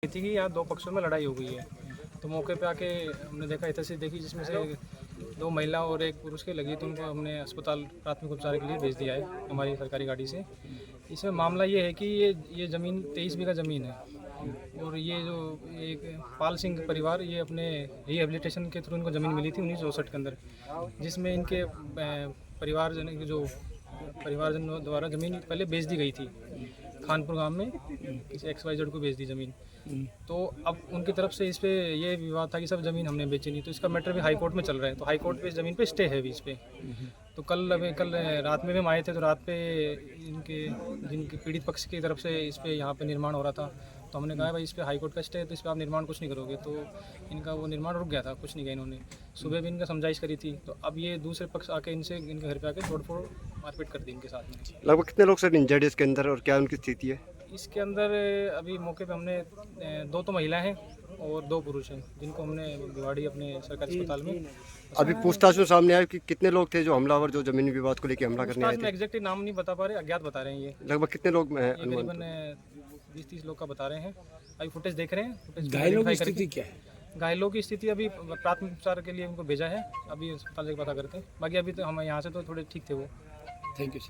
थी कि यहाँ दो पक्षों में लड़ाई हो गई है। तो मौके पे आके हमने देखा, तस्वीर देखी जिसमें से दो महिला और एक पुरुष के लगी, तो उनको हमने अस्पताल प्राथमिक उपचार के लिए भेज दिया है हमारी सरकारी गाड़ी से। इसमें मामला ये है कि ये ज़मीन 23 बीघा ज़मीन है और ये जो एक पाल सिंह परिवार, ये अपने रिहेबिलिटेशन के थ्रू इनको ज़मीन मिली थी 1964 के अंदर, जिसमें इनके परिवारजन द्वारा ज़मीन पहले बेच दी गई थी खानपुर गांव में, किसी XYZ को बेच दी ज़मीन। तो अब उनकी तरफ से इस पे ये विवाद था कि सब ज़मीन हमने बेची नहीं, तो इसका मैटर भी हाई कोर्ट में चल रहा है। तो हाई कोर्ट पे इस ज़मीन पे स्टे है भी इस पे। तो कल रात में भी हम आए थे, तो रात पे जिनके पीड़ित पक्ष की तरफ से इस पे यहाँ पे निर्माण हो रहा था, तो हमने कहा भाई इस पे हाई कोर्ट का स्टे है, तो इस पे आप निर्माण कुछ नहीं करोगे। तो इनका वो निर्माण रुक गया था, कुछ नहीं किया इन्होंने। सुबह भी इनका समझाइश करी थी, तो अब ये दूसरे पक्ष आके इनके घर पे आके तोड़फोड़ मारपीट कर दी इनके साथ में। लगभग कितने लोग सर इंजर्ड है इसके अंदर और क्या उनकी स्थिति है? इसके अंदर अभी मौके पे हमने 2 तो महिला हैं और 2 पुरुष हैं, जिनको हमने भिवाड़ी अपने सरकारी अस्पताल में। अभी पूछताछ में सामने आया कि कितने लोग थे जो हमलावर जो जमीनी विवाद को लेकर हमला करने आए में थे? एग्जैक्टली नाम नहीं बता पा रहे, अज्ञात बता रहे हैं ये। लगभग कितने लोग हैं? करीबन 20-30 लोग का बता रहे हैं। अभी फुटेज देख रहे हैं। घायलों की स्थिति क्या है? घायलों की स्थिति अभी प्राथमिक उपचार के लिए उनको भेजा है, अभी अस्पताल से पता करते हैं। बाकी अभी तो हम यहाँ से तो थोड़े ठीक थे वो। Thank you.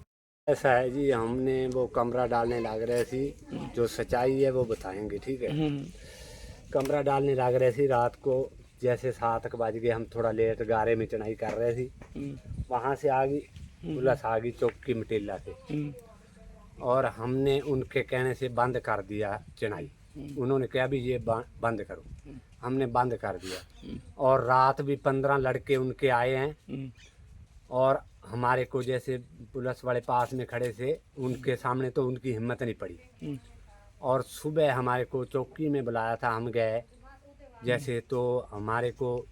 ऐसा है जी, हमने वो कमरा डालने लग रहे थी, जो सच्चाई है वो बताएंगे, ठीक है। कमरा डालने लग रहे थी रात को, जैसे 7 बज गए, हम थोड़ा लेट गारे में चढ़ाई कर रहे थी। वहाँ से आ गई पुलिस, आ गई चौकी मटेला से, और हमने उनके कहने से बंद कर दिया चढ़ाई। उन्होंने कहा भी ये बंद करो, हमने बंद कर दिया। और रात भी 15 लड़के उनके आए हैं, और हमारे को जैसे पुलिस वाले पास में खड़े थे, उनके सामने तो उनकी हिम्मत नहीं पड़ी। और सुबह हमारे को चौकी में बुलाया था, हम गए जैसे, तो हमारे को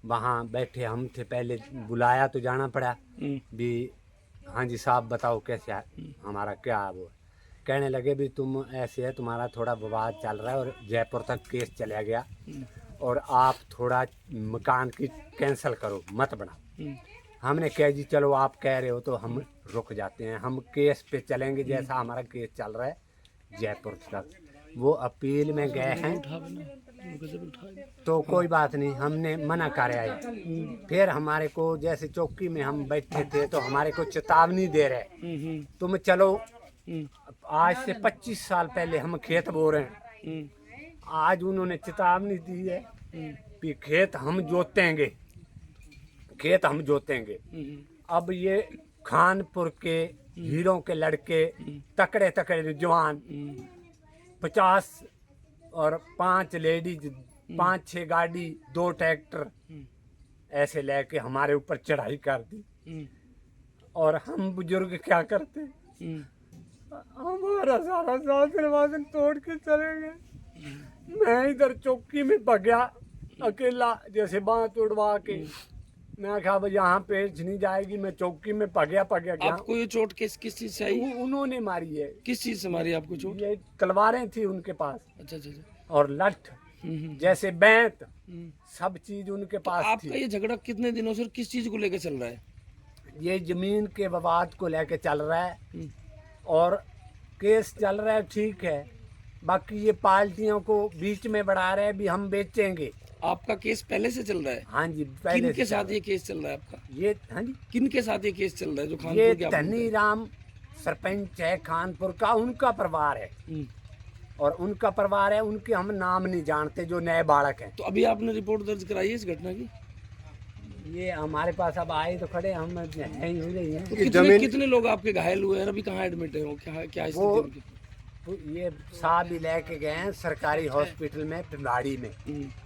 वहाँ बैठे हम थे, पहले बुलाया तो जाना पड़ा भी, हाँ जी साहब बताओ कैसे हमारा क्या वो। कहने लगे भी तुम ऐसे है, तुम्हारा थोड़ा विवाद चल रहा है और जयपुर तक केस चला गया, और आप थोड़ा मकान की कैंसिल करो, मत बनाओ। हमने कहा जी चलो आप कह रहे हो तो हम रुक जाते हैं, हम केस पे चलेंगे, जैसा हमारा केस चल रहा है जयपुर तक। वो अपील में गए हैं, तो कोई बात नहीं, हमने मना कर आए। फिर हमारे को जैसे चौकी में हम बैठे थे, तो हमारे को चेतावनी दे रहे, तुम चलो। आज से 25 साल पहले हम खेत बो रहे हैं, आज उन्होंने चेतावनी दी है कि खेत हम जोतेंगे, खेत हम जोतेंगे। अब ये खानपुर के हीरों के लड़के, तकड़े तकड़े जवान, 50 और 5 लेडीज, 5-6 गाड़ी, 2 ट्रैक्टर ऐसे लेके हमारे ऊपर चढ़ाई कर दी। और हम बुजुर्ग क्या करते, हमारा सारा शासन तोड़ के चले गए। मैं इधर चौकी में भगया अकेला, जैसे बांह उड़वा के। मैं कहा भाई यहाँ पेश नहीं जाएगी, मैं चौकी में पगया गया। आपको ये चोट किस चीज से आई? उन्होंने मारी है। किस चीज से मारी आपको चोट? ये तलवारें थी उनके पास। अच्छा। और लठ, जैसे बैंत, सब चीज उनके पास आपका थी। ये झगड़ा कितने दिनों से किस चीज को लेकर चल रहा है? ये जमीन के विवाद को लेकर चल रहा है, और केस चल रहा है, ठीक है। बाकी ये पार्टियों को बीच में बढ़ा रहे हैं भी हम बेचेंगे। आपका केस पहले से चल रहा है? हाँ जी, पहले किन के साथ ये केस चल रहा है आपका? ये, हाँ जी, किन के साथ ये केस चल रहा है जो ये खानपुर के? धनी राम सरपंच है खानपुर का, उनका परिवार है, और उनका परिवार है, उनके हम नाम नहीं जानते, जो नए बालक हैं। तो अभी आपने रिपोर्ट दर्ज कराई है इस घटना की? ये हमारे पास अब आए तो खड़े, हम हैं ही हो रही हैं। तो कितने लोग आपके घायल हुए हैं? अभी कहाँ एडमिट है वो? क्या स्थिति है उनकी? ये साहब ही लेके गए हैं सरकारी हॉस्पिटल में, भिवाड़ी में।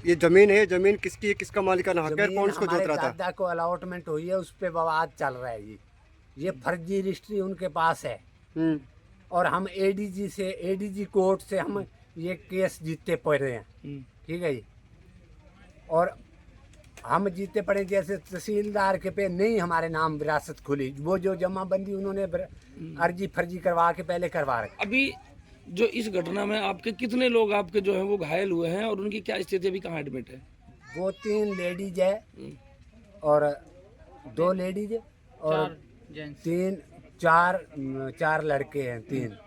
ये जमीन है, जमीन किसकी है, किसका मालिकाना हक है, कौन इसको जोत रहा था? दादा को अलॉटमेंट हुई है, उस पे विवाद चल रहा है जी। ये फर्जी रजिस्ट्री उनके पास है, और हम एडीजी कोर्ट से हम ये केस जीतते पड़े हैं, ठीक है जी। और हम जीते पड़े, जैसे तहसीलदार के पे नहीं हमारे नाम विरासत खुली, वो जो जमाबंदी उन्होंने अर्जी फर्जी करवा के पहले करवा रहे। अभी जो इस घटना में आपके कितने लोग आपके जो है वो घायल हुए हैं, और उनकी क्या स्थिति अभी कहाँ एडमिट है? वो 3 लेडीज है, और 2 लेडीज, और 4 लड़के हैं, 3।